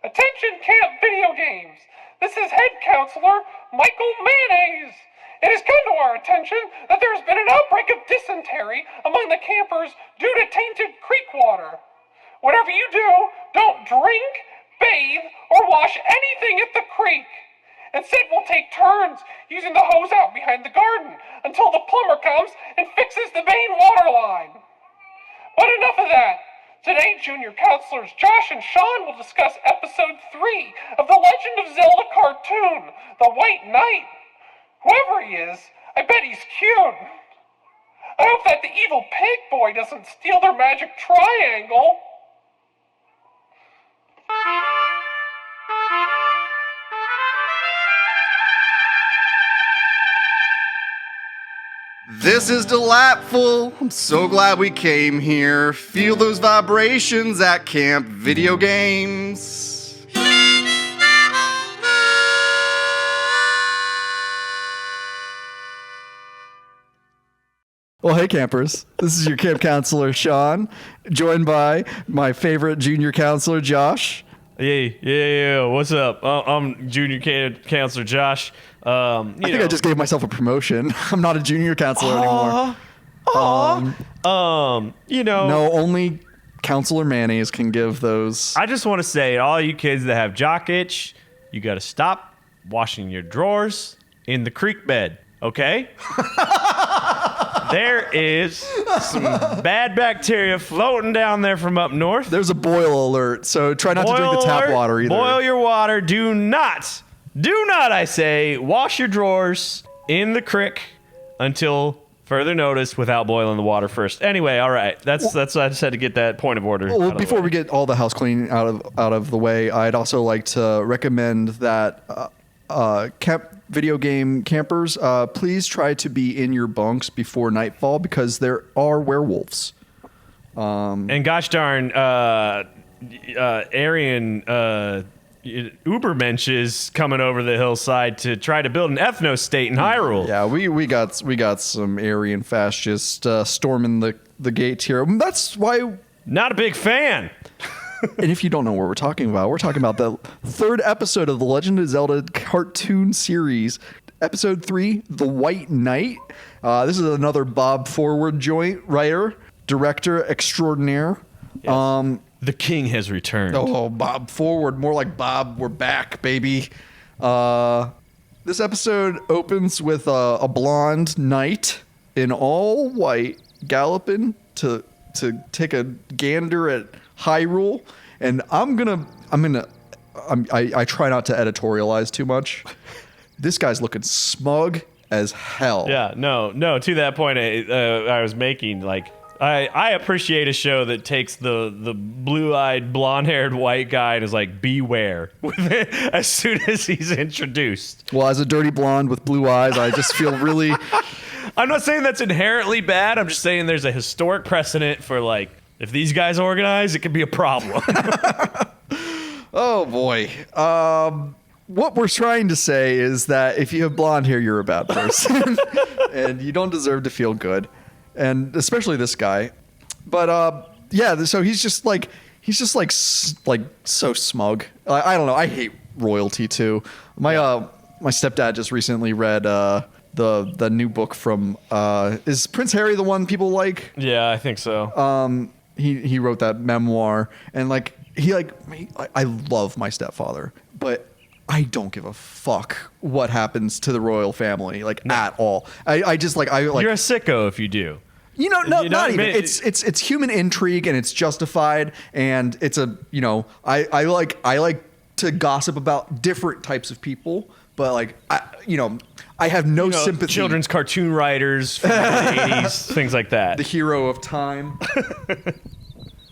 Attention Camp Video Games! This is Head Counselor Michael Mayonnaise! It has come to our attention that there has been an outbreak of dysentery among the campers due to tainted creek water. Whatever you do, don't drink, bathe, or wash anything at the creek. Instead, we'll take turns using the hose out behind the garden until the plumber comes and fixes the main water line. But enough of that. Today, Junior Counselors Josh and Sean will discuss Episode 3 of the Legend of Zelda cartoon, The White Knight. Whoever he is, I bet he's cute. I hope that the evil pig boy doesn't steal their magic triangle. This is delightful. I'm so glad we came here. Feel those vibrations at Camp Video Games. Well, hey campers, this is your camp counselor, Sean, joined by my favorite junior counselor, Josh. Yeah. What's up? I'm junior counselor Josh. I think I just gave myself a promotion. I'm not a junior counselor anymore. No, only Counselor Mayonnaise can give those. I just want to say, all you kids that have jock itch, you got to stop washing your drawers in the creek bed, okay? There is some bad bacteria floating down there from up north. There's a boil alert, so try not to drink the tap water either. Boil your water. Do not, I say, wash your drawers in the creek until further notice without boiling the water first. Anyway, all right. That's I just had to get that point of order. Well, before we get all the house cleaning out of the way, I'd also like to recommend that camp video game campers, please try to be in your bunks before nightfall because there are werewolves. And gosh darn, Aryan Ubermensch is coming over the hillside to try to build an ethno state in Hyrule. Yeah, we got some Aryan fascists storming the gates here. That's why. Not a big fan. And if you don't know what we're talking about the third episode of the Legend of Zelda cartoon series, Episode 3, The White Knight. This is another Bob Forward joint, writer, director extraordinaire. Yes. The king has returned. Oh, Bob Forward, more like Bob, we're back, baby. This episode opens with a blonde knight in all white galloping to take a gander at Hyrule, and I try not to editorialize too much. This guy's looking smug as hell. Yeah, no. To that point, I was making, like, I appreciate a show that takes the blue-eyed, blonde-haired white guy and is like, beware, as soon as he's introduced. Well, as a dirty blonde with blue eyes, I just feel really. I'm not saying that's inherently bad. I'm just saying there's a historic precedent for, like, if these guys organize, it could be a problem. Oh, boy. What we're trying to say is that if you have blonde hair, you're a bad person. And you don't deserve to feel good. And especially this guy. But, yeah, so he's just so smug. I don't know. I hate royalty, too. My stepdad just recently read the new book from is Prince Harry the one people like? Yeah, I think so. He wrote that memoir, and I love my stepfather, but I don't give a fuck what happens to the royal family, at all. I just like you're a sicko if you do. Not even. It's human intrigue and it's justified, and it's I like to gossip about different types of people, but I have no sympathy. Children's cartoon writers from the 80s, things like that. The hero of time.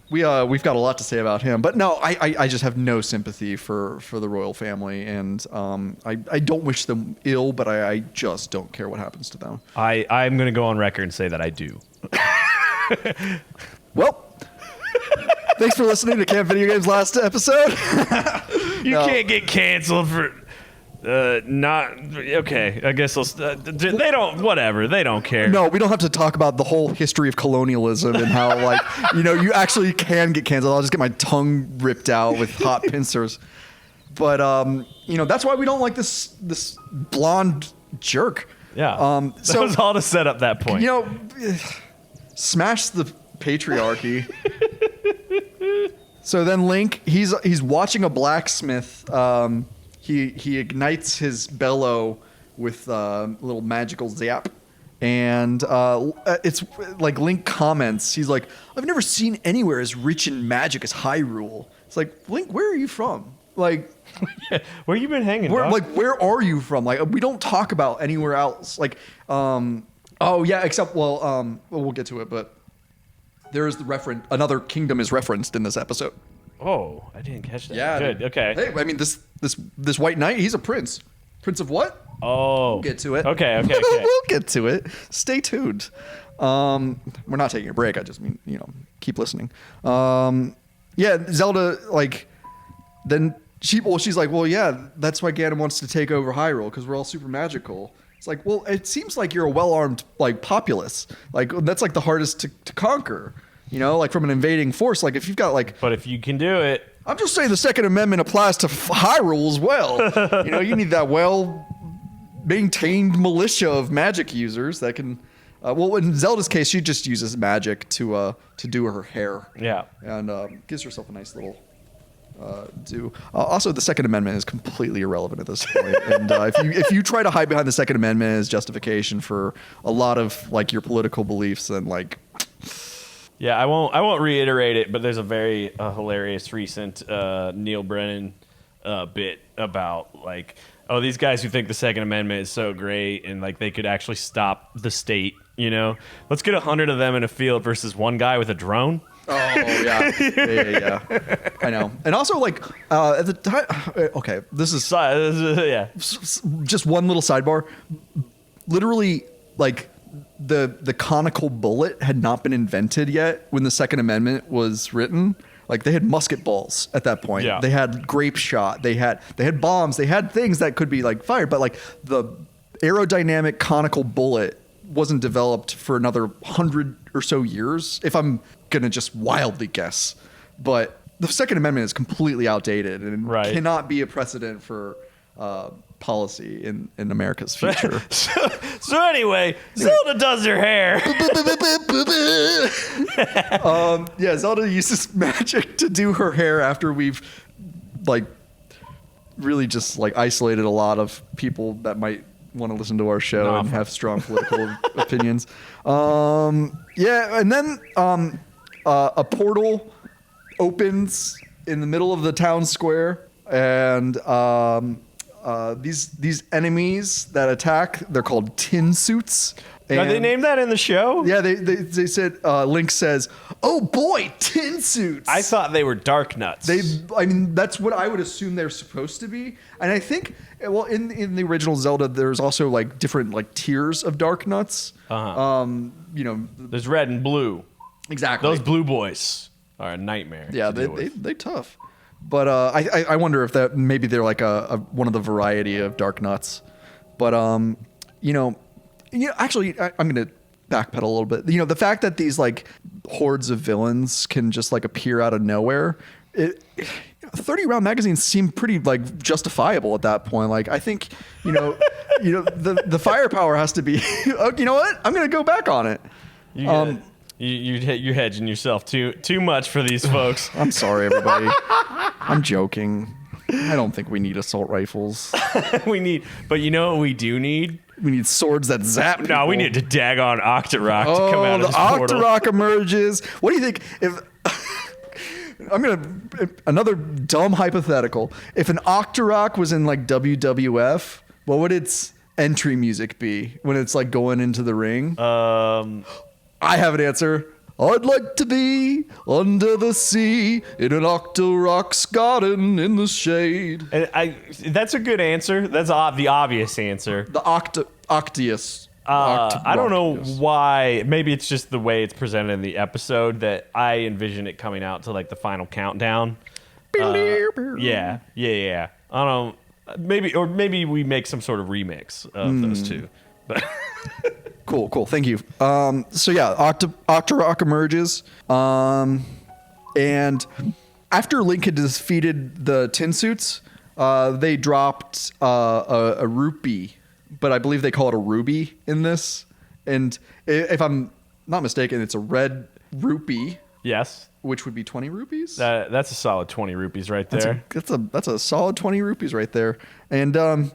We've got a lot to say about him, but no, I just have no sympathy for the royal family, and I don't wish them ill, but I just don't care what happens to them. I'm going to go on record and say that I do. Well, thanks for listening to Camp Video Games' last episode. You can't get canceled for... Not okay. I guess they don't. Whatever. They don't care. No, we don't have to talk about the whole history of colonialism and how, like, you actually can get canceled. I'll just get my tongue ripped out with hot pincers. But that's why we don't like this blonde jerk. Yeah. So that was all to set up that point. Smash the patriarchy. So then Link, he's watching a blacksmith. He ignites his bellow with a little magical zap. And it's like Link comments. He's like, I've never seen anywhere as rich in magic as Hyrule. It's like, Link, where are you from? Like, where you been hanging? Where are you from? Like, we don't talk about anywhere else. Like, except, we'll get to it, but there is another kingdom is referenced in this episode. Oh, I didn't catch that. Yeah. Good. Okay. Hey, I mean, this white knight, he's a prince. Prince of what? Oh. We'll get to it. Okay. We'll get to it. Stay tuned. We're not taking a break. I just mean, keep listening. Zelda, like, then she's like, well, yeah, that's why Ganon wants to take over Hyrule, because we're all super magical. It's like, well, it seems like you're a well-armed, like, populace. Like, that's, like, the hardest to conquer, like, from an invading force. Like, if you've got, like... But if you can do it... I'm just saying the Second Amendment applies to Hyrule as well. You need that well-maintained militia of magic users that can... in Zelda's case, she just uses magic to do her hair. Yeah. And gives herself a nice little... Also, the Second Amendment is completely irrelevant at this point. And if you try to hide behind the Second Amendment as justification for a lot of, like, your political beliefs, then, like... Yeah, I won't reiterate it, but there's a very hilarious recent Neil Brennan bit about, like, these guys who think the Second Amendment is so great and, like, they could actually stop the state, Let's get 100 of them in a field versus one guy with a drone. Oh, yeah. I know. And also, like, at the time... Okay, this is... Yeah. Just one little sidebar. Literally, like... The conical bullet had not been invented yet when the Second Amendment was written. Like, they had musket balls at that point. Yeah. They had grape shot. They had bombs. They had things that could be, like, fired. But, like, the aerodynamic conical bullet wasn't developed for another 100 or so years, if I'm gonna just wildly guess. But the Second Amendment is completely outdated and cannot be a precedent for policy in America's future. So anyway, Zelda does her hair. Zelda uses magic to do her hair after we've, like, really just, like, isolated a lot of people that might want to listen to our show and have strong political opinions. And then a portal opens in the middle of the town square, and these enemies that attack, they're called tin suits. Are they named that in the show? Yeah, they said, Link says, oh boy, tin suits. I thought they were dark nuts. That's what I would assume they're supposed to be. And I think, well, in the original Zelda, there's also, like, different, like, tiers of dark nuts. Uh-huh. There's red and blue. Exactly. Those blue boys are a nightmare. Yeah, they tough. But I wonder if that maybe they're like a one of the variety of dark nuts. But actually, I'm gonna backpedal a little bit. The fact that these, like, hordes of villains can just, like, appear out of nowhere. 30-round magazines seem pretty, like, justifiable at that point. Like, I think the firepower has to be. You know what? I'm gonna go back on it. You're hedging yourself too much for these folks. I'm sorry, everybody. I'm joking. I don't think we need assault rifles. But you know what we do need? We need swords that zap people. No, we need to daggone Octorok to come out of this portal. Octorok emerges. What do you think if... Another dumb hypothetical. If an Octorok was in, like, WWF, what would its entry music be when it's, like, going into the ring? I have an answer. I'd like to be under the sea in an Octorok's garden in the shade. And that's a good answer. That's the obvious answer. The Octius. I don't know why. Maybe it's just the way it's presented in the episode that I envision it coming out to, like, the final countdown. Yeah. I don't know. Maybe we make some sort of remix of those two. But Cool. Thank you. So yeah, Octorok emerges. And after Link had defeated the Tin Suits, they dropped a rupee, but I believe they call it a ruby in this. And if I'm not mistaken, it's a red rupee, yes, which would be 20 rupees. that's a solid 20 rupees right there. That's a solid 20 rupees right there. And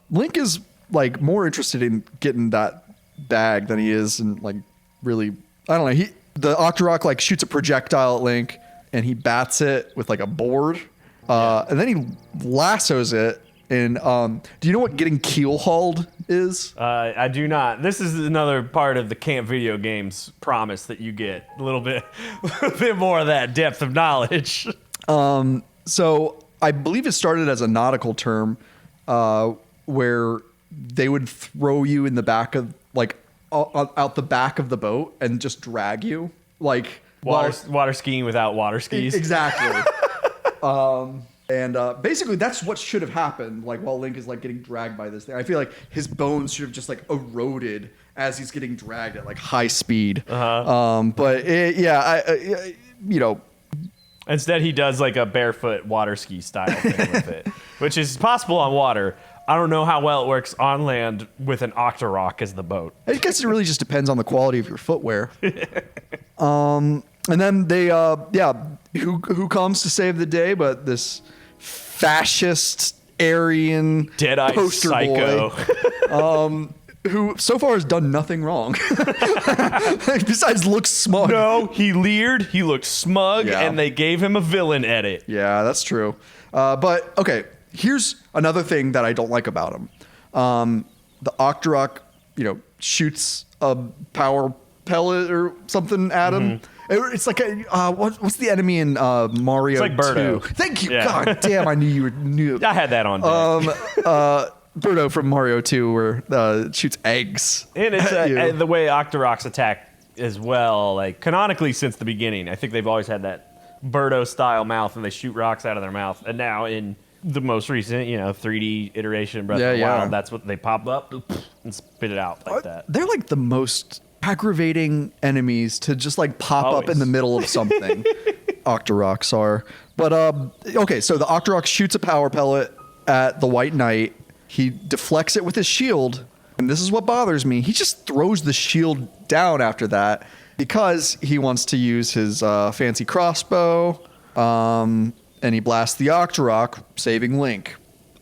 Link is like more interested in getting that bag than he is in like really, I don't know. The Octorok like shoots a projectile at Link and he bats it with like a board. And then he lassos it. And do you know what getting keel-hauled is? I do not. This is another part of the Camp Video Games promise that you get a little bit more of that depth of knowledge. So I believe it started as a nautical term, where they would throw you in the back of like out the back of the boat and just drag you like Water skiing without water skis. Exactly. And basically that's what should have happened. Like while Link is like getting dragged by this thing, I feel like his bones should have just like eroded as he's getting dragged at like high speed. But you know. Instead, he does like a barefoot water ski style thing with it, which is possible on water. I don't know how well it works on land with an Octorok as the boat. I guess it really just depends on the quality of your footwear. And then they, who comes to save the day but this fascist Aryan Dead-eyed poster psycho. boy, who so far has done nothing wrong besides look smug. No, he leered, he looked smug, Yeah. and they gave him a villain edit. Yeah, that's true. But okay, here's another thing that I don't like about him. The Octorok, shoots a power pellet or something at him. It's like what's the enemy in Mario? It's like Birdo. 2? Thank you. Yeah. God damn, I knew. I had that on deck. Birdo from Mario 2, where shoots eggs. And it's at you. the way Octoroks attack as well. Like canonically, since the beginning, I think they've always had that Birdo style mouth, and they shoot rocks out of their mouth. And now in the most recent, 3D iteration, Breath of the Wild, that's what they pop up and spit it out like that. They're like the most aggravating enemies to just like pop up in the middle of something. Octoroks are. But okay, so the Octorok shoots a power pellet at the White Knight. He deflects it with his shield, and this is what bothers me. He just throws the shield down after that because he wants to use his fancy crossbow, and he blasts the Octorok, saving Link.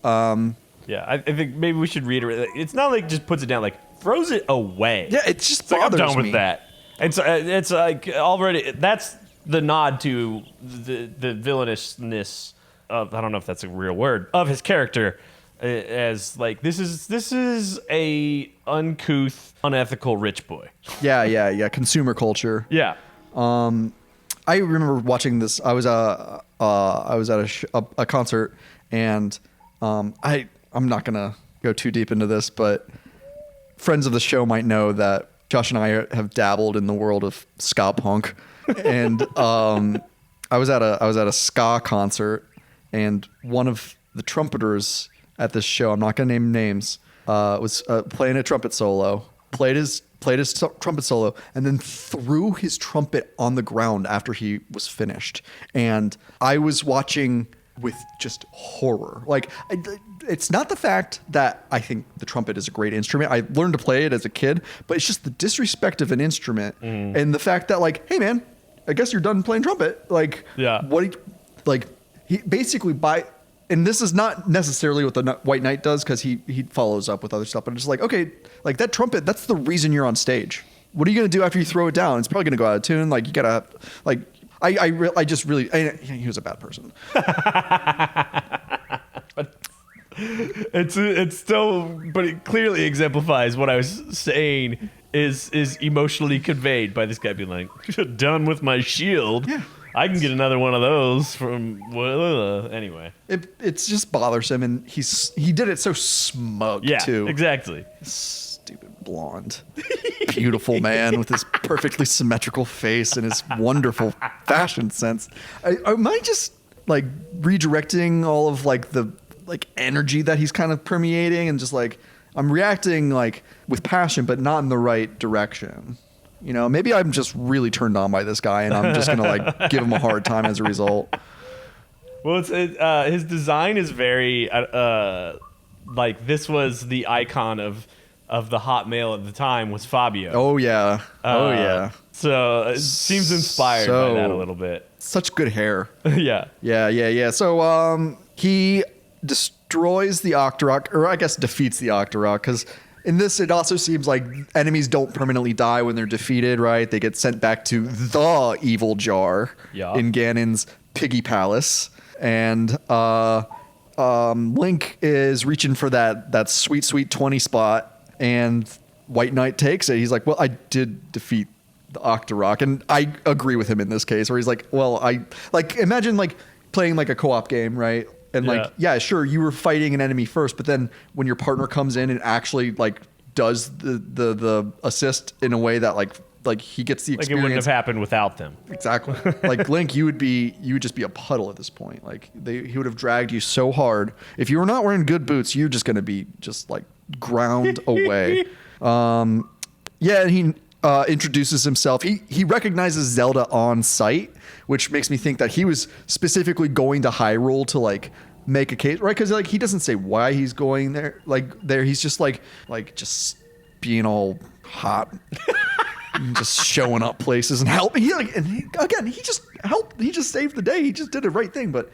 Yeah, I think maybe we should reiterate. It's not like just puts it down, like throws it away. Yeah, it just It's like, I'm bothers done me. with that. And so it's like already that's the nod to the villainousness of, I don't know if that's a real word, of his character, as like this is a uncouth, unethical rich boy. Yeah. Consumer culture. Yeah. I remember watching this. I was at a concert, and I'm not gonna go too deep into this, but friends of the show might know that Josh and I have dabbled in the world of ska punk, and I was at a ska concert, and one of the trumpeters at this show, I'm not gonna name names, was playing a trumpet solo. Played his trumpet solo, and then threw his trumpet on the ground after he was finished. And I was watching with just horror. Like, it's not the fact that I think the trumpet is a great instrument. I learned to play it as a kid, but it's just the disrespect of an instrument and the fact that, like, hey man, I guess you're done playing trumpet. Like, Yeah. He basically and this is not necessarily what the White Knight does, because he follows up with other stuff, but it's like, okay, like that trumpet, that's the reason you're on stage. What are you going to do after you throw it down? It's probably going to go out of tune. Like, you got to, like, I just really, he was a bad person. It's still, but it clearly exemplifies what I was saying is emotionally conveyed by this guy being like, done with my shield. Yeah. I can get another one of those from anyway. It's just bothersome, and he did it so smug Yeah, too. exactly. Stupid blonde, beautiful man with his perfectly symmetrical face and his wonderful fashion sense. Am I just like redirecting all of like the like energy that he's kind of permeating, and just like I'm reacting like with passion, but not in the right direction. You know, maybe I'm just really turned on by this guy, and I'm just gonna like give him a hard time as a result. Well, his design is very like this was the icon of the hot male at the time was Fabio. Oh yeah, So it seems inspired by that a little bit. Such good hair. Yeah. Yeah. So he destroys the Octorok, or I guess defeats the Octorok, because in this it also seems like enemies don't permanently die when they're defeated, right? They get sent back to the evil jar in Ganon's Piggy Palace. And Link is reaching for that sweet 20 spot, and White Knight takes it. He's like, well, I did defeat the Octorok, and I agree with him in this case, where he's like, well, I like imagine like playing like a co-op game, right? And like, yeah, sure, you were fighting an enemy first, but then when your partner comes in and actually like does the assist in a way that like he gets the experience. Like it wouldn't have happened without them. Exactly. Like Link, you would just be a puddle at this point. Like he would have dragged you so hard. If you were not wearing good boots, you're just gonna be just like ground away. And he introduces himself. He recognizes Zelda on sight, which makes me think that he was specifically going to Hyrule to like make a case, right? Because like he doesn't say why he's going there. He's just like just being all hot. Just showing up places and helping. He just helped. He just saved the day. He just did the right thing. But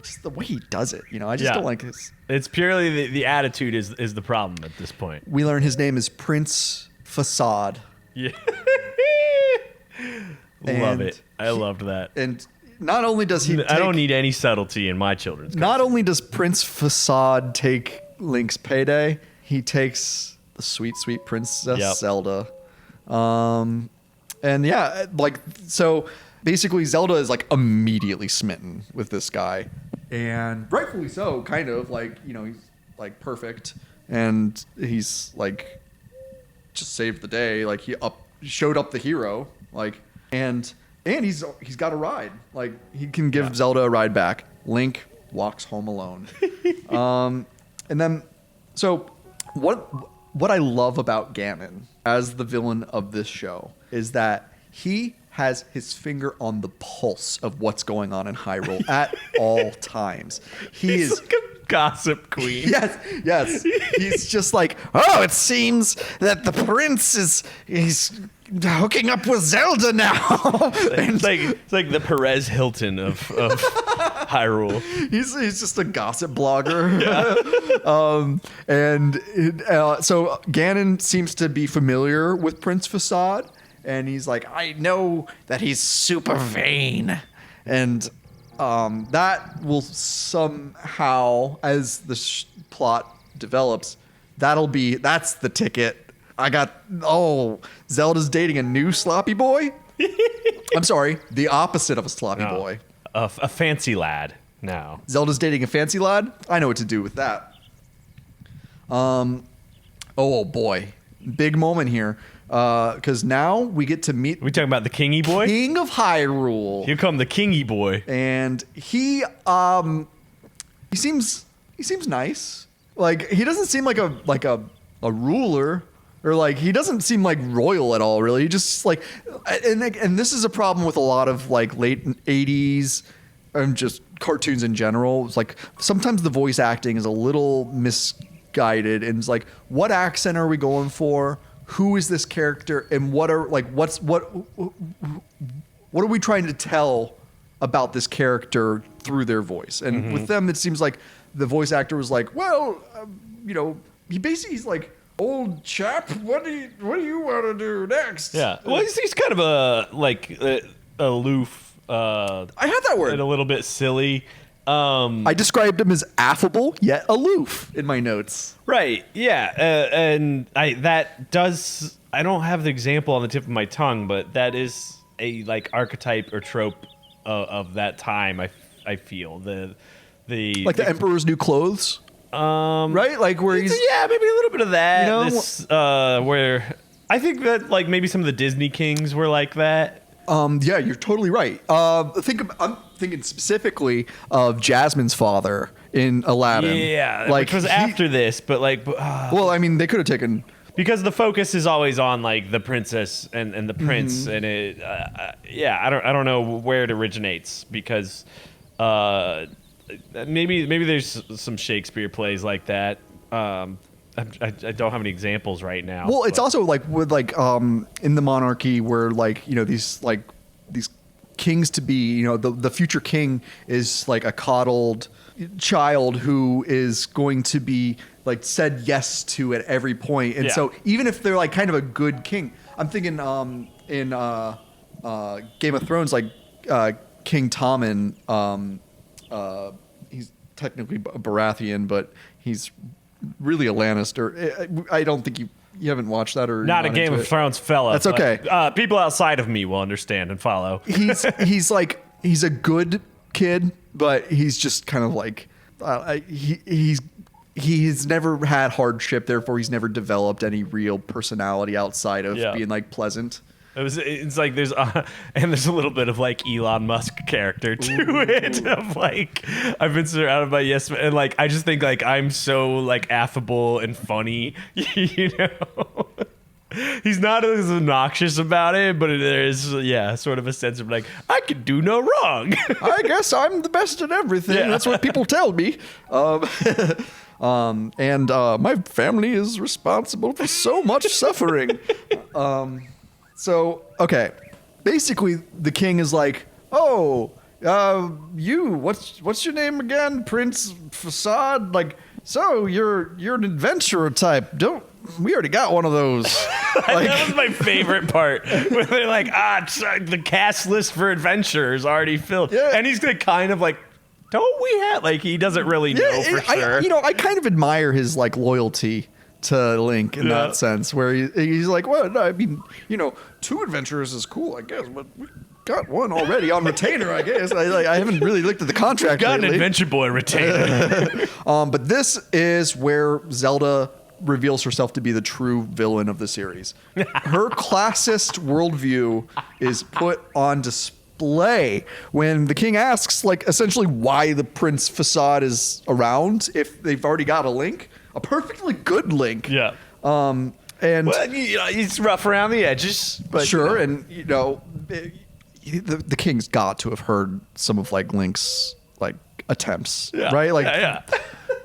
just the way he does it, I just don't like this. It's purely the attitude is the problem at this point. We learn his name is Prince Facade. Yeah. Love it. I loved that. And not only does he I don't need any subtlety in my children's cartoons. Not only does Prince Facade take Link's payday, he takes the sweet Princess Zelda. And yeah, like, so basically Zelda is like immediately smitten with this guy, and rightfully so, kind of like, he's like perfect, and he's like just saved the day. Like he showed up the hero, like, and he's got a ride. Like he can give Zelda a ride back. Link walks home alone. And then, so what I love about Ganon as the villain of this show is that he has his finger on the pulse of what's going on in Hyrule at all times. He's like a gossip queen. Yes. He's just like, oh, it seems that the prince he's hooking up with Zelda now. It's like the Perez Hilton of Hyrule. He's just a gossip blogger. So Ganon seems to be familiar with Prince Facade, and he's like, I know that he's super vain, and that will somehow, as the plot develops, that's the ticket. Zelda's dating a new sloppy boy? I'm sorry, the opposite of a sloppy boy. A fancy lad now. Zelda's dating a fancy lad? I know what to do with that. Oh boy. Big moment here. Because now we get to meet... We talking about the Kingy boy? King of Hyrule. Here come the Kingy boy. And he seems nice. Like, he doesn't seem like a ruler. Or like he doesn't seem like royal at all, really. He just like, and this is a problem with a lot of like late 80s and just cartoons in general. It's like sometimes the voice acting is a little misguided, and it's like, what accent are we going for? Who is this character, and what are we trying to tell about this character through their voice? And with them, it seems like the voice actor was like, well, he's like, old chap, what do you want to do next? Yeah. Well, he's kind of aloof. I had that word. And a little bit silly. I described him as affable yet aloof in my notes. Right. Yeah. And I don't have the example on the tip of my tongue, but that is a like archetype or trope of that time. I feel the Emperor's New Clothes. Right, like where he's maybe a little bit of that. Where I think that like maybe some of the Disney kings were like that. Yeah, you're totally right. I'm thinking specifically of Jasmine's father in Aladdin. Yeah, like which was after this, but like, Well, I mean, they could have taken. because the focus is always on like the princess and the prince, and it, I don't know where it originates, because maybe there's some Shakespeare plays like that. I don't have any examples right now. Well, it's but- also like with like in the monarchy where like these kings to be, the future king is like a coddled child who is going to be like said yes to at every point, and Yeah. so even if they're like kind of a good king, I'm thinking in Game of Thrones, like King Tommen, he's technically a Baratheon, but he's really a Lannister. I don't think you haven't watched that, or Not a you're Game into of it. Thrones fella. That's okay. But, people outside of me will understand and follow. He's a good kid, but he's just kind of like he's never had hardship, therefore he's never developed any real personality outside of Yeah. being like pleasant. It's like there's a little bit of like Elon Musk character to it, of like I've been surrounded by yes men, and like I just think like I'm so like affable and funny, you know. He's not as obnoxious about it, but there's sort of a sense of like I could do no wrong. I guess I'm the best at everything. Yeah. That's what people tell me. And my family is responsible for so much suffering. So, okay. Basically, the king is like, oh, what's your name again? Prince Facade? Like, so you're an adventurer type. We already got one of those. That was my favorite part. Where they're like, the cast list for Adventure is already filled. Yeah. And he's like, kind of like, don't we have, like, he doesn't really know for sure. I kind of admire his like loyalty to Link in that sense, where he's like, well, I mean, 2 adventurers is cool, I guess, but we got one already on retainer, I guess. I haven't really looked at the contract Got an lately. Adventure Boy retainer. But this is where Zelda reveals herself to be the true villain of the series. Her classist worldview is put on display when the king asks, like, essentially why the Prince Facade is around if they've already got a Link, a perfectly good Link. Yeah. And Well, he's rough around the edges, but sure, and the king's got to have heard some of like Link's like attempts, right? Like,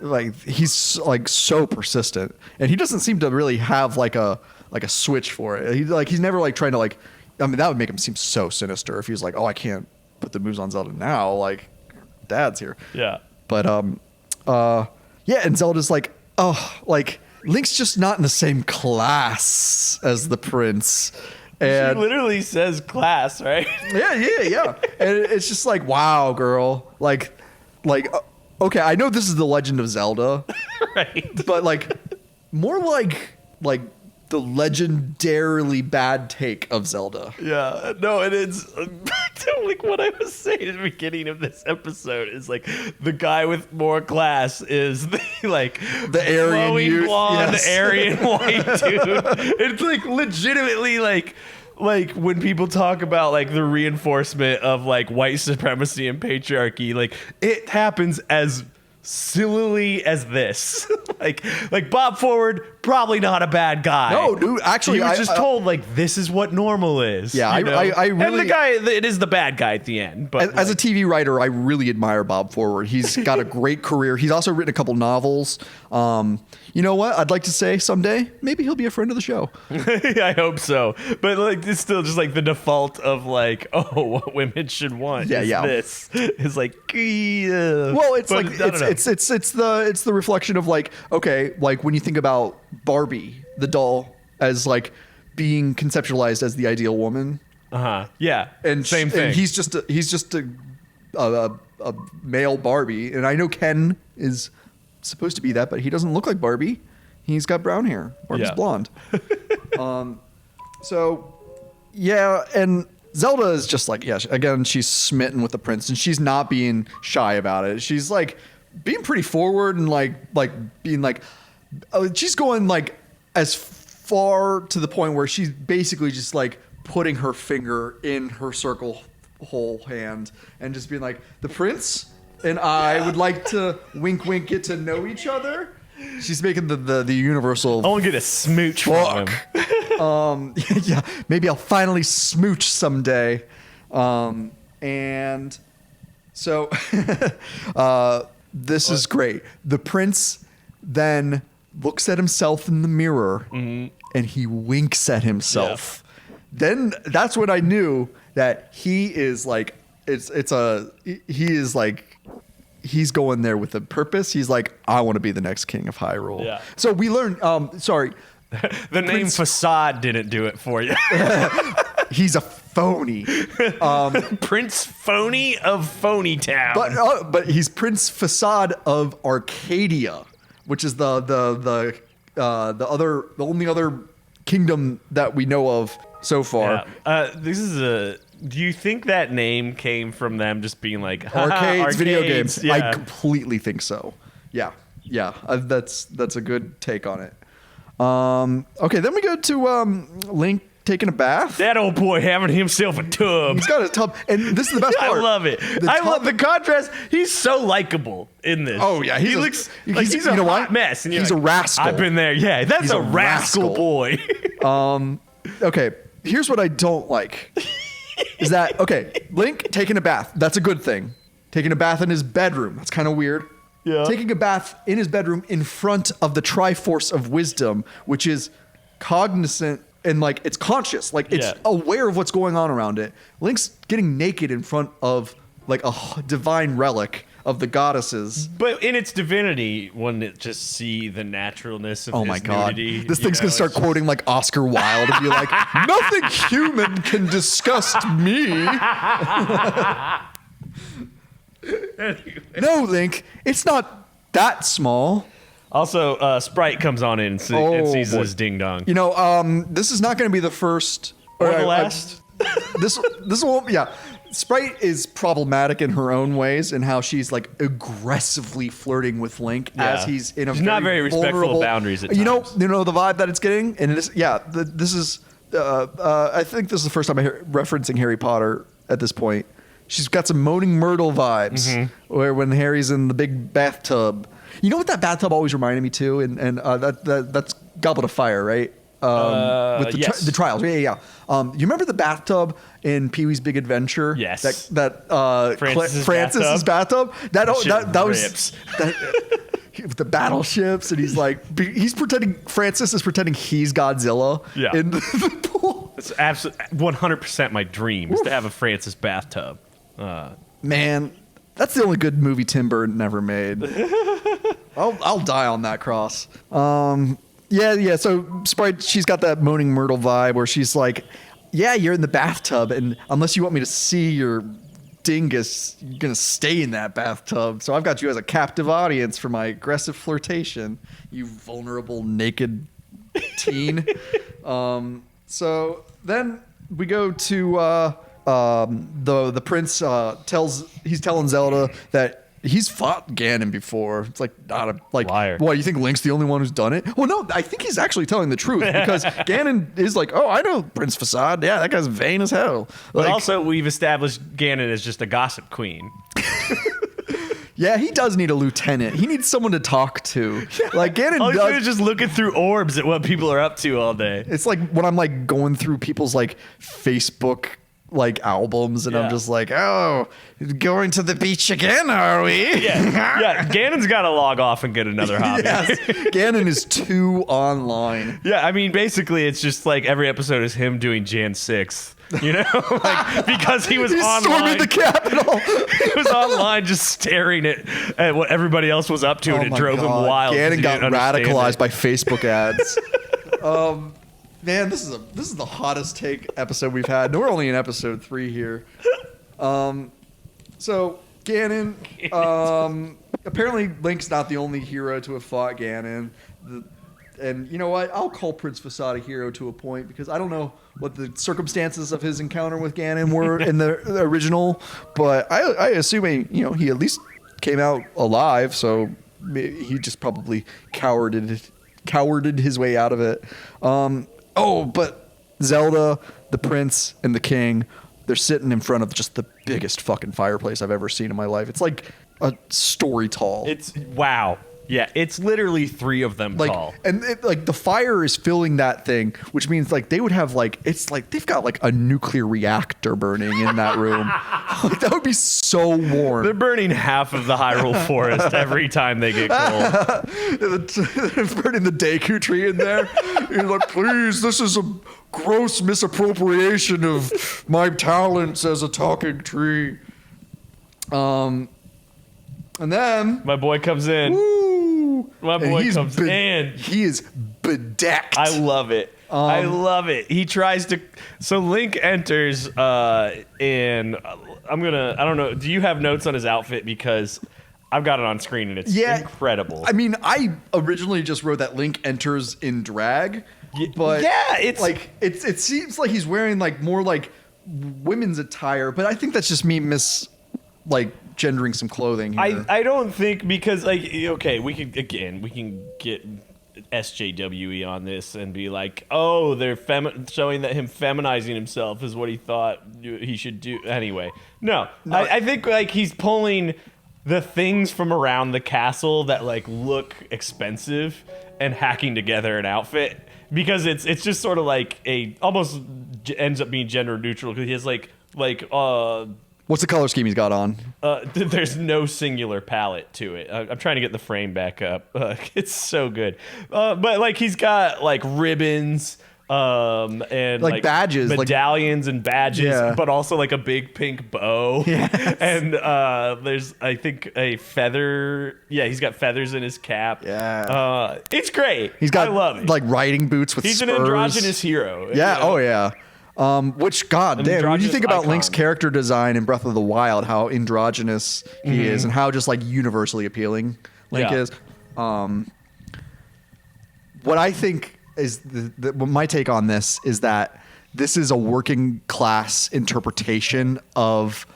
like he's like so persistent, and he doesn't seem to really have like a switch for it. He's never like trying to like. I mean, that would make him seem so sinister if he was like, oh, I can't put the moves on Zelda now. Like, Dad's here. Yeah. But and Zelda's like, oh, like Link's just not in the same class as the prince. And She literally says class, right? yeah. And it's just like, wow, girl. Like, okay, I know this is the Legend of Zelda, Right. but like, more like the legendarily bad take of Zelda. Yeah, no, it is back to like what I was saying at the beginning of this episode is like the guy with more class is the like The Aryan flowing youth, blonde yes. Aryan white dude. It's like legitimately like when people talk about like the reinforcement of like white supremacy and patriarchy, like it happens as sillily as this. like Bob Forward, probably not a bad guy. No, dude, actually, he was I- just I- told like this is what normal is. Yeah, you know? I and the really- guy, it is the bad guy at the end. But As a TV writer, I really admire Bob Forward. He's got a great career. He's also written a couple novels. You know what? I'd like to say someday, maybe he'll be a friend of the show. I hope so. But like it's still just like the default of like, oh, what women should want is this. It's like, Well, it's but like I don't know. it's the reflection of like, okay, like when you think about Barbie, the doll, as like being conceptualized as the ideal woman, yeah, and same thing. And he's just a male Barbie, and I know Ken is supposed to be that, but he doesn't look like Barbie. He's got brown hair. Barbie's Yeah. blonde. So yeah, and Zelda is just like, yeah, again, she's smitten with the prince, and she's not being shy about it. She's like being pretty forward and like being like, she's going like as far to the point where she's basically just like putting her finger in her circle hole hand and just being like, the prince and I would like to wink, wink, get to know each other. She's making the universal. I want to get a smooch from him. Yeah, maybe I'll finally smooch someday. And so this is great. The prince then looks at himself in the mirror and he winks at himself. Yeah. Then that's when I knew that he is like, he's going there with a purpose. He's like, I want to be the next king of Hyrule. Yeah. So we learned, The name Facade didn't do it for you. he's a phony. Prince Phony of Phony Town. But he's Prince Facade of Arcadia, which is the only other kingdom that we know of so far. Yeah. Do you think that name came from them just being like arcades, video games? Yeah. I completely think so. Yeah. That's a good take on it. Okay, then we go to Link taking a bath. That old boy having himself a tub. He's got a tub, and this is the best part. I love it. I love the contrast. He's so likable in this. Oh yeah, he looks like he's a hot mess. And he's a rascal. I've been there. Yeah, that's a rascal boy. Okay, here's what I don't like. Is that okay? Link taking a bath. That's a good thing. Taking a bath in his bedroom. That's kind of weird. Yeah. Taking a bath in his bedroom in front of the Triforce of Wisdom, which is cognizant and like it's conscious, like it's aware of what's going on around it. Link's getting naked in front of like a divine relic of the goddesses. But in its divinity, wouldn't it just see the naturalness of his nudity? This thing's gonna start quoting like Oscar Wilde and be like, nothing human can disgust me. No, Link, it's not that small. Also, Sprite comes on in and sees this ding dong. You know, this is not going to be the first or the last. This will, yeah. Sprite is problematic in her own ways and how she's like aggressively flirting with Link as he's in a not very respectful of boundaries at times. You know the vibe that it's getting, and this is. I think this is the first time I hear referencing Harry Potter at this point. She's got some Moaning Myrtle vibes, where when Harry's in the big bathtub. You know what that bathtub always reminded me too, and that's Goblet of Fire, right? With the trials, yeah. You remember the bathtub in Pee-wee's Big Adventure? Yes. Francis's bathtub. That was with the battleships, and he's pretending. Francis is pretending he's Godzilla in the pool. It's absolutely 100% my dream is to have a Francis bathtub. Man, that's the only good movie Tim Burton ever made. I'll die on that cross. Yeah. So Sprite, she's got that Moaning Myrtle vibe where she's like, "Yeah, you're in the bathtub, and unless you want me to see your dingus, you're gonna stay in that bathtub. So I've got you as a captive audience for my aggressive flirtation, you vulnerable naked teen." So then we go to the prince he's telling Zelda that he's fought Ganon before. It's like not a liar. What, you think Link's the only one who's done it? Well, no, I think he's actually telling the truth because Ganon is like, oh, I know Prince Facade. Yeah, that guy's vain as hell. But also, we've established Ganon as just a gossip queen. Yeah, he does need a lieutenant. He needs someone to talk to. Like Ganon all he's does. doing is just looking through orbs at what people are up to all day. It's like when I'm like going through people's like Facebook like albums and I'm just like, oh, going to the beach again, are we? Yeah. Ganon's got to log off and get another hobby. Yes. Ganon is too online. Yeah, I mean, basically, it's just like every episode is him doing Jan 6th. You know, like because he was online. Storming the Capitol. He was online just staring at what everybody else was up to, and it drove him wild. Ganon got radicalized by Facebook ads. Man, this is the hottest take episode we've had. No, we're only in episode 3 here. So Ganon, apparently Link's not the only hero to have fought Ganon. And you know what? I'll call Prince Facade a hero to a point because I don't know what the circumstances of his encounter with Ganon were in the original, but I assume he at least came out alive, so he just probably cowarded his way out of it. But Zelda, the prince, and the king, they're sitting in front of just the biggest fucking fireplace I've ever seen in my life. It's like a story tall. It's wow. Yeah, it's literally 3 of them like, tall. and like the fire is filling that thing, which means like they would have like it's like they've got like a nuclear reactor burning in that room. Like, that would be so warm. They're burning half of the Hyrule Forest every time they get cold. They're burning the Deku tree in there. He's like, please, this is a gross misappropriation of my talents as a talking tree. And then My boy comes in. My and boy he's comes in. He is bedecked. I love it. I love it. He tries to. So Link enters, and I don't know. Do you have notes on his outfit? Because I've got it on screen and it's incredible. I mean, I originally just wrote that Link enters in drag, but yeah, it's like it seems like he's wearing like more like women's attire, but I think that's just me gendering some clothing here. I don't think because like okay we can get SJWE on this and be like, oh, they're showing that him feminizing himself is what he thought he should do anyway. No. I think like he's pulling the things from around the castle that like look expensive and hacking together an outfit because it's just sort of like almost ends up being gender neutral because he has like What's the color scheme he's got on? There's no singular palette to it. I'm trying to get the frame back up. It's so good. But like he's got like ribbons and like badges, medallions and badges, Yeah. but also like a big pink bow. Yes. And there's I think a feather. Yeah, he's got feathers in his cap. Yeah. It's great. He's got I love it. like riding boots with He's spurs. an androgynous hero. Yeah. You know? Oh yeah. Which God damn, when you Androgynous think about icon. Link's character design in Breath of the Wild, how androgynous he is, and how just like universally appealing Link Yeah. is. What I think is my take on this is that this is a working class interpretation of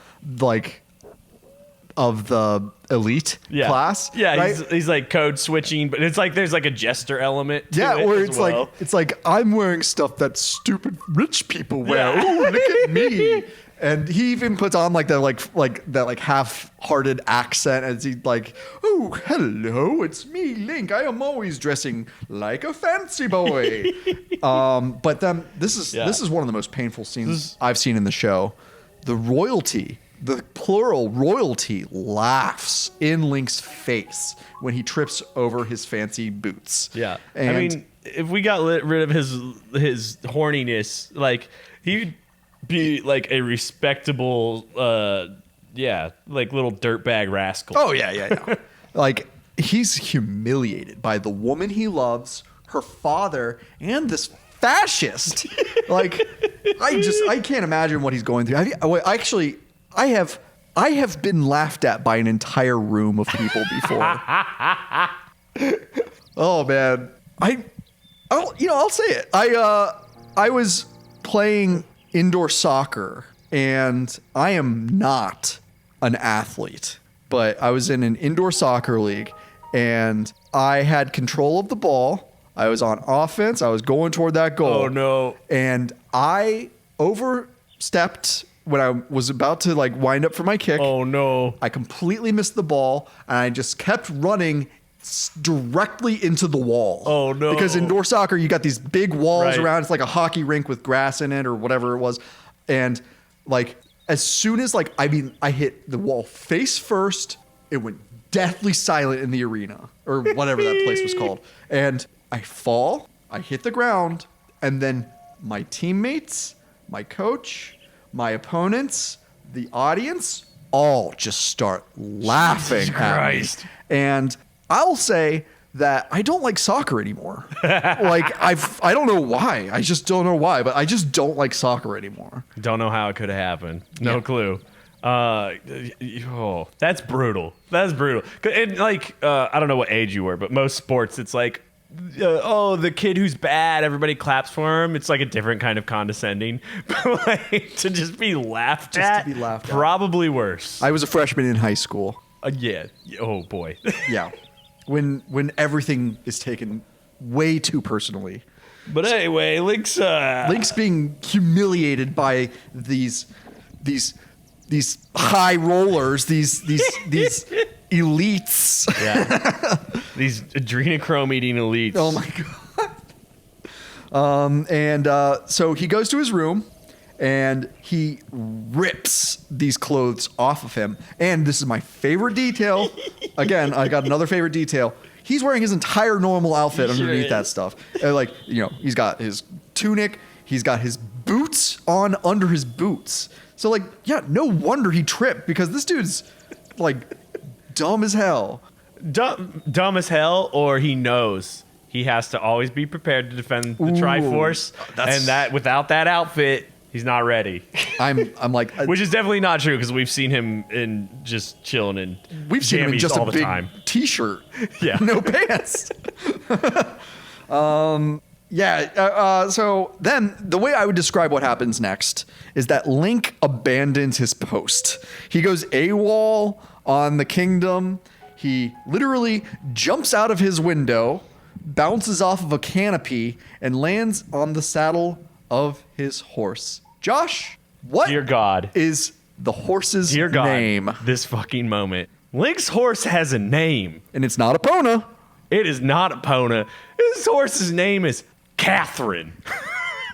the elite class. Yeah, right? he's like code switching, but it's like there's like a jester element to it where as it's well. like I'm wearing stuff that stupid rich people wear. Yeah. Ooh, look at me. And he even puts on like that half-hearted accent as he like, oh, hello, it's me, Link. I am always dressing like a fancy boy. But then this is one of the most painful scenes I've seen in the show. The royalty. The plural royalty laughs in Link's face when he trips over his fancy boots. Yeah, and I mean, if we got rid of his horniness, like he'd be like a respectable, like little dirtbag rascal. oh yeah. Like he's humiliated by the woman he loves, her father, and this fascist. Like I can't imagine what he's going through. I have been laughed at by an entire room of people before. Oh man, I'll say it. I was playing indoor soccer, and I am not an athlete, but I was in an indoor soccer league, and I had control of the ball. I was on offense. I was going toward that goal. Oh no! And I overstepped when I was about to like wind up for my kick. Oh no! I completely missed the ball, and I just kept running directly into the wall. Oh no! Because indoor soccer, you got these big walls Right. around. It's like a hockey rink with grass in it or whatever it was. And like as soon as I hit the wall face first, it went deathly silent in the arena or whatever that place was called. And I fall, I hit the ground, and then my teammates, my coach, my opponents, the audience, all just start laughing Jesus at Christ. me. And I'll say that I don't like soccer anymore. I don't know why. I just don't know why, but I just don't like soccer anymore. Don't know how it could have happened. No clue. That's brutal. That's brutal. And like, I don't know what age you were, but most sports, it's like, the kid who's bad, everybody claps for him. It's like a different kind of condescending. But like, to just be laughed at, be laughed at. probably worse. I was a freshman in high school. Yeah. Oh boy. Yeah. When everything is taken way too personally. But anyway, Link's being humiliated by these high rollers, these elites. Yeah. These adrenochrome eating elites. Oh my god. So he goes to his room and he rips these clothes off of him. And this is my favorite detail. Again, I got another favorite detail. He's wearing his entire normal outfit underneath that stuff. Like, you know, he's got his tunic, he's got his boots on under his boots. So like, yeah, no wonder he tripped, because this dude's like dumb as hell. Dumb as hell, or he knows he has to always be prepared to defend the Triforce, and that without that outfit, he's not ready. I'm like, which is definitely not true, because we've seen him in just chilling in we've seen him in just all a the big time. T-shirt, Yeah, no pants. So then the way I would describe what happens next is that Link abandons his post. He goes AWOL on the kingdom. He literally jumps out of his window, bounces off of a canopy, and lands on the saddle of his horse. Josh, what Dear God. is the horse's Dear God, name? this fucking moment. Link's horse has a name. And it's not Epona. It is not Epona. His horse's name is Catherine.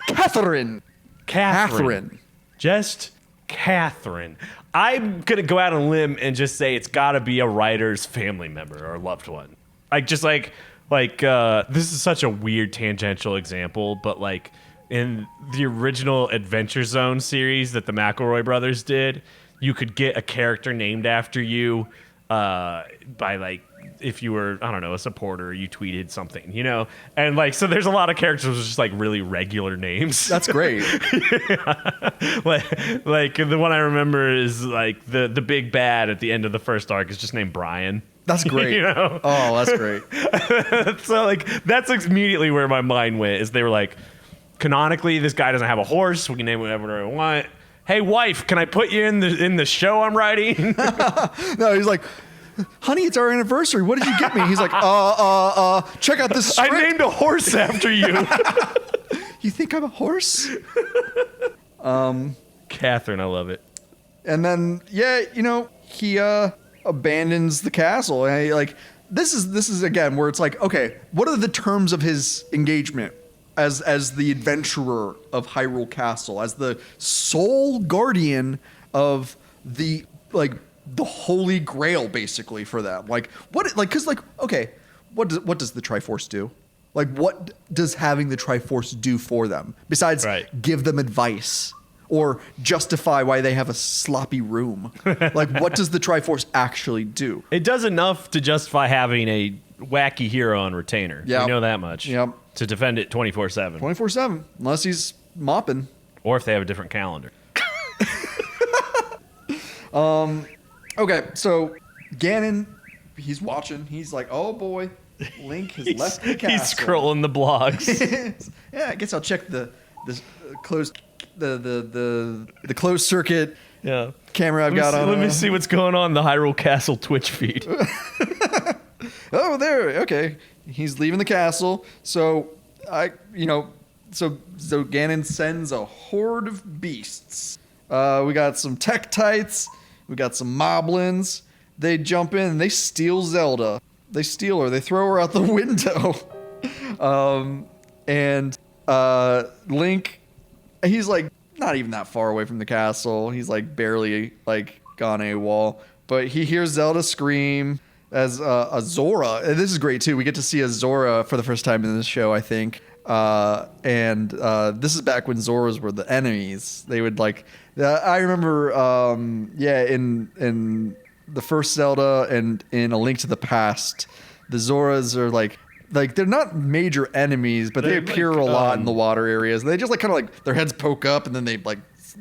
Catherine. Catherine. Just Catherine. I'm going to go out on a limb and just say it's got to be a writer's family member or loved one. Like, just like this is such a weird tangential example, but like in the original Adventure Zone series that the McElroy brothers did, you could get a character named after you by like, if you were, I don't know, a supporter, you tweeted something, you know? And like, so there's a lot of characters with just like really regular names. That's great. like the one I remember is like the big bad at the end of the first arc is just named Brian. That's great. You know? Oh, that's great. So like, that's immediately where my mind went, is they were like, canonically, this guy doesn't have a horse. We can name whatever we want. Hey, wife, can I put you in the show I'm writing? No, he's like, honey, it's our anniversary. What did you get me? He's like, check out this script. I named a horse after you. You think I'm a horse? Catherine, I love it. And then, yeah, you know, he abandons the castle. And like, this is again where it's like, okay, what are the terms of his engagement as the adventurer of Hyrule Castle, as the sole guardian of the Holy Grail, basically, for them? Like, what, like, because like, okay, what does the Triforce do? Like, what does having the Triforce do for them besides give them advice or justify why they have a sloppy room? Like, what does the Triforce actually do? It does enough to justify having a wacky hero on retainer. Yep. We know that much. Yep. To defend it 24/7. 24/7, unless he's mopping. Or if they have a different calendar. Okay, so Ganon, he's watching. He's like, oh boy, Link has left the castle. He's scrolling the blogs. Yeah, I guess I'll check the closed closed circuit camera I've got on. Let me see what's going on in the Hyrule Castle Twitch feed. Oh, there. Okay, he's leaving the castle. So so Ganon sends a horde of beasts. We got some Tektites. We got some Moblins. They jump in and they steal Zelda. They steal her. They throw her out the window. And Link, he's like not even that far away from the castle. He's like barely like gone AWOL. But he hears Zelda scream as a Zora. And this is great too. We get to see a Zora for the first time in this show, I think. And this is back when Zoras were the enemies. They would like, I remember, in the first Zelda and in A Link to the Past, the Zoras are like they're not major enemies, but they appear a lot in the water areas. They just like kind of like their heads poke up and then they like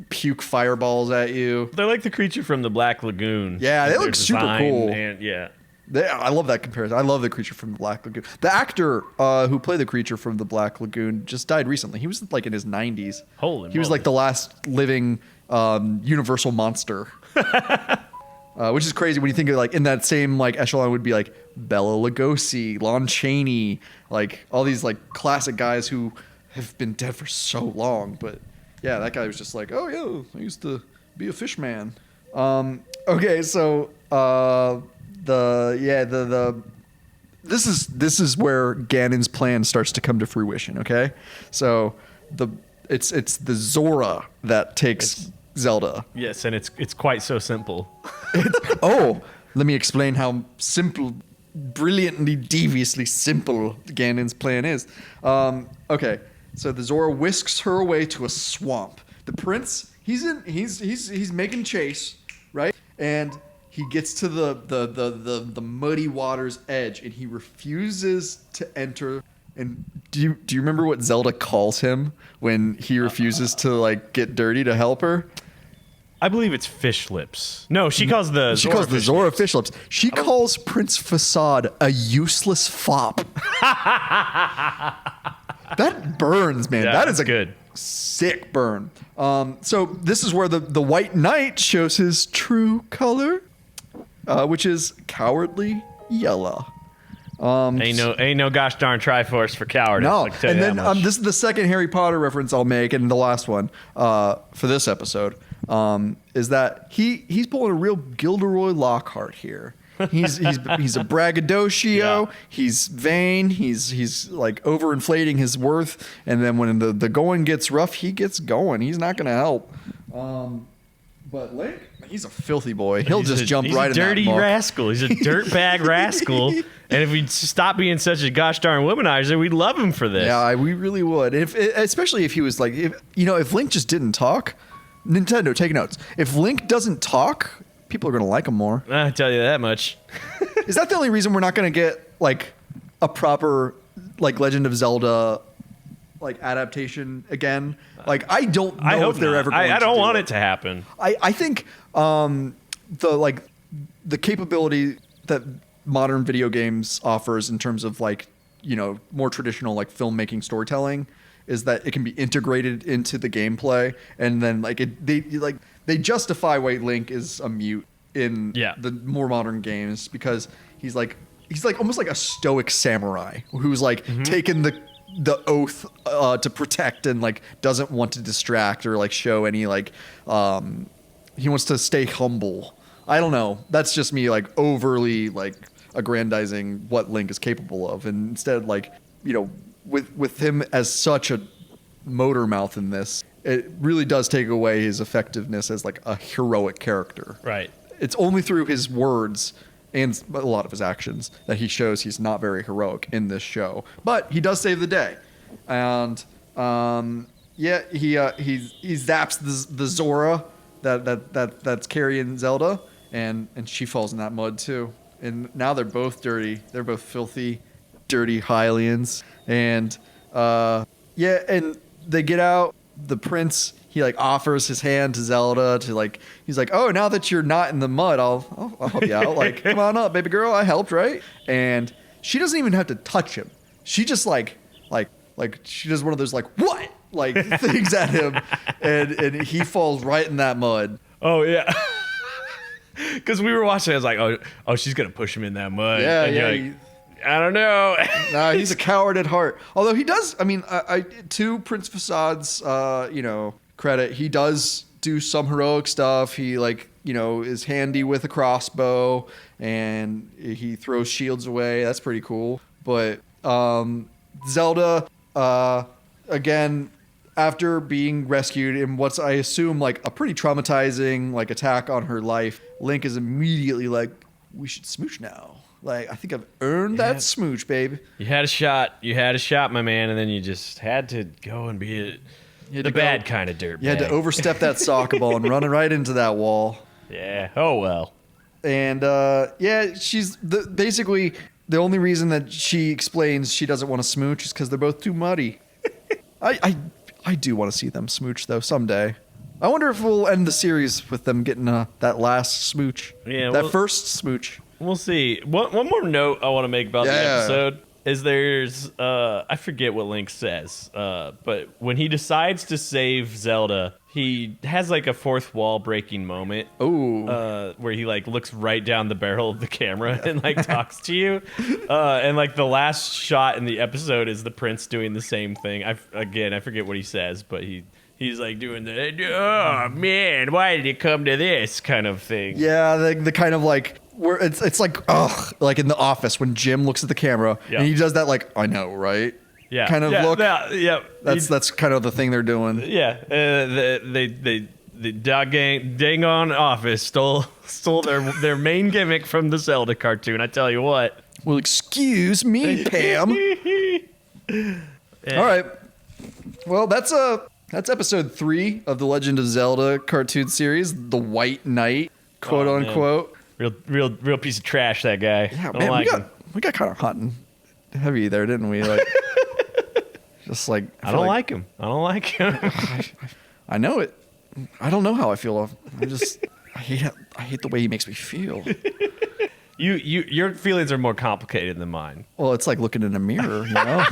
puke fireballs at you. They're like the creature from the Black Lagoon. Yeah, they look super cool. And yeah. I love that comparison. I love the creature from the Black Lagoon. The actor who played the creature from the Black Lagoon just died recently. He was like in his 90s. Holy He was like the last living universal monster. Which is crazy when you think of like in that same like echelon would be like Bela Lugosi, Lon Chaney, like all these like classic guys who have been dead for so long. But yeah, that guy was just like, oh yeah, I used to be a fish man. Okay, so this is where Ganon's plan starts to come to fruition. Okay, so it's the Zora that takes Zelda. Yes, and it's quite so simple. Let me explain how simple, brilliantly, deviously simple Ganon's plan is. Okay, so the Zora whisks her away to a swamp. The prince, he's making chase, right? And he gets to the muddy water's edge, and he refuses to enter. And do you remember what Zelda calls him when he refuses to like get dirty to help her? I believe it's fish lips. No, she calls the Zora fish lips. She calls Prince Facade a useless fop. That burns, man. Yeah, that is a good sick burn. So this is where the White Knight shows his true color, which is cowardly yellow. Ain't no gosh darn Triforce for cowardice. No, I can tell and you then that much. this is the second Harry Potter reference I'll make, and the last one for this episode is that he's pulling a real Gilderoy Lockhart here. He's a braggadocio. Yeah. He's vain. He's like overinflating his worth, and then when the going gets rough, he gets going. He's not going to help. But Link, he's a filthy boy. He'll just jump right in that dirty muck. rascal. He's a dirtbag rascal. And if he'd stop being such a gosh darn womanizer, we'd love him for this. Yeah, we really would. Especially if he was like, if Link just didn't talk. Nintendo, take notes. If Link doesn't talk, people are going to like him more. I tell you that much. Is that the only reason we're not going to get like a proper like Legend of Zelda like adaptation again? Like I don't know I hope if they're not. ever going to I don't do want it to happen. I think the capability that modern video games offers in terms of like, more traditional like filmmaking storytelling is that it can be integrated into the gameplay, and then they justify why Link is a mute in the more modern games because he's like almost like a stoic samurai who's like taken the oath to protect and like doesn't want to distract or like show any like he wants to stay humble. I don't know. That's just me like overly like aggrandizing what Link is capable of, and instead with him as such a motor mouth in this, it really does take away his effectiveness as like a heroic character. Right. It's only through his words and a lot of his actions that he shows he's not very heroic in this show. But he does save the day, and he zaps the Zora that's carrying Zelda, and she falls in that mud too. And now they're both dirty. They're both filthy, dirty Hylians. And and they get out. The prince, he like offers his hand to Zelda to like, he's like, oh, now that you're not in the mud, I'll help you out. Like, come on up, baby girl. I helped, right? And she doesn't even have to touch him. She just like she does one of those like what like things at him, and he falls right in that mud. Oh yeah. Because we were watching, I was like, oh, she's gonna push him in that mud. Yeah, and yeah. you're like, I don't know. Nah, he's a coward at heart. Although he does, I mean, to Prince Facade's, credit, he does do some heroic stuff. He is handy with a crossbow, and he throws shields away. That's pretty cool. But Zelda, again, after being rescued in what's I assume like a pretty traumatizing like attack on her life, Link is immediately like, we should smooch now. Like, I think I've earned that smooch, babe. You had a shot, my man, and then you just had to go and be the bad kind of dirtbag. You had to overstep that soccer ball and run right into that wall. Yeah. Oh well. And she's basically the only reason that she explains she doesn't want to smooch is because they're both too muddy. I do want to see them smooch though someday. I wonder if we'll end the series with them getting that last smooch. Yeah, that first smooch. We'll see. One more note I want to make about the episode is there's I forget what Link says, but when he decides to save Zelda, he has like a fourth wall breaking moment. Ooh. Where he like looks right down the barrel of the camera and like talks to you. And like the last shot in the episode is the prince doing the same thing. I forget what he says, but he's like doing the, oh man, why did it come to this kind of thing? Yeah, the kind of like where it's like, ugh, like in The Office when Jim looks at the camera Yeah. and he does that like, I know, right? Yeah. Kind of look. Yeah. That's kind of the thing they're doing. Yeah. The dang on Office stole their main gimmick from the Zelda cartoon. I tell you what. Well, excuse me, Pam. All right. Well, that's episode 3 of the Legend of Zelda cartoon series, The White Knight, quote unquote. Real piece of trash, that guy. Yeah, I don't man, like we him. got kind of hot and heavy there, didn't we? Like, just like I don't like him. I don't like him. I know it. I don't know how I feel. I hate the way he makes me feel. Your feelings are more complicated than mine. Well, it's like looking in a mirror, you know.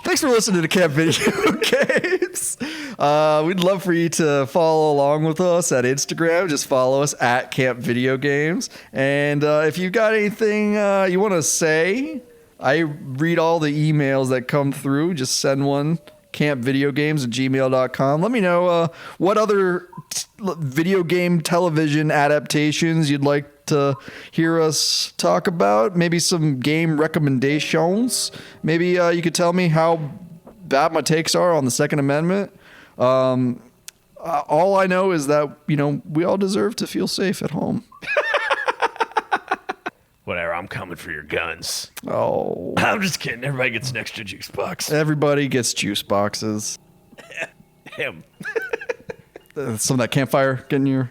Thanks for listening to Camp Video Games. We'd love for you to follow along with us at Instagram. Just follow us at Camp Video Games. And if you've got anything you want to say, I read all the emails that come through. Just send one. campvideogames@gmail.com. Let me know what other video game television adaptations you'd like to hear us talk about. Maybe some game recommendations. Maybe you could tell me how bad my takes are on the Second Amendment. All I know is that, we all deserve to feel safe at home. Whatever, I'm coming for your guns. Oh. I'm just kidding. Everybody gets an extra juice box. Everybody gets juice boxes. Him. Some of that campfire getting your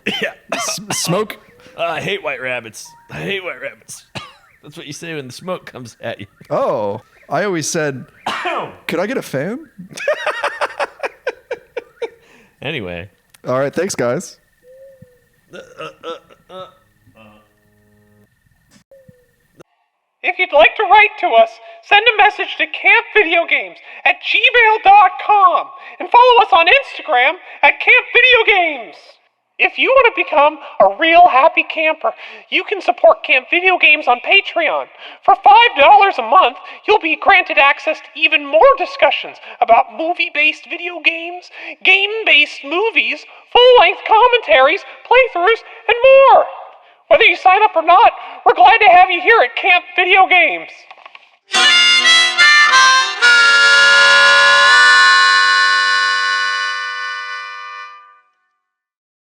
smoke. I hate white rabbits. That's what you say when the smoke comes at you. Oh, I always said, could I get a fan? Anyway. All right, thanks, guys. If you'd like to write to us, send a message to campvideogames@gmail.com and follow us on Instagram at campvideogames. If you want to become a real happy camper, you can support Camp Video Games on Patreon. For $5 a month, you'll be granted access to even more discussions about movie-based video games, game-based movies, full-length commentaries, playthroughs, and more. Whether you sign up or not, we're glad to have you here at Camp Video Games.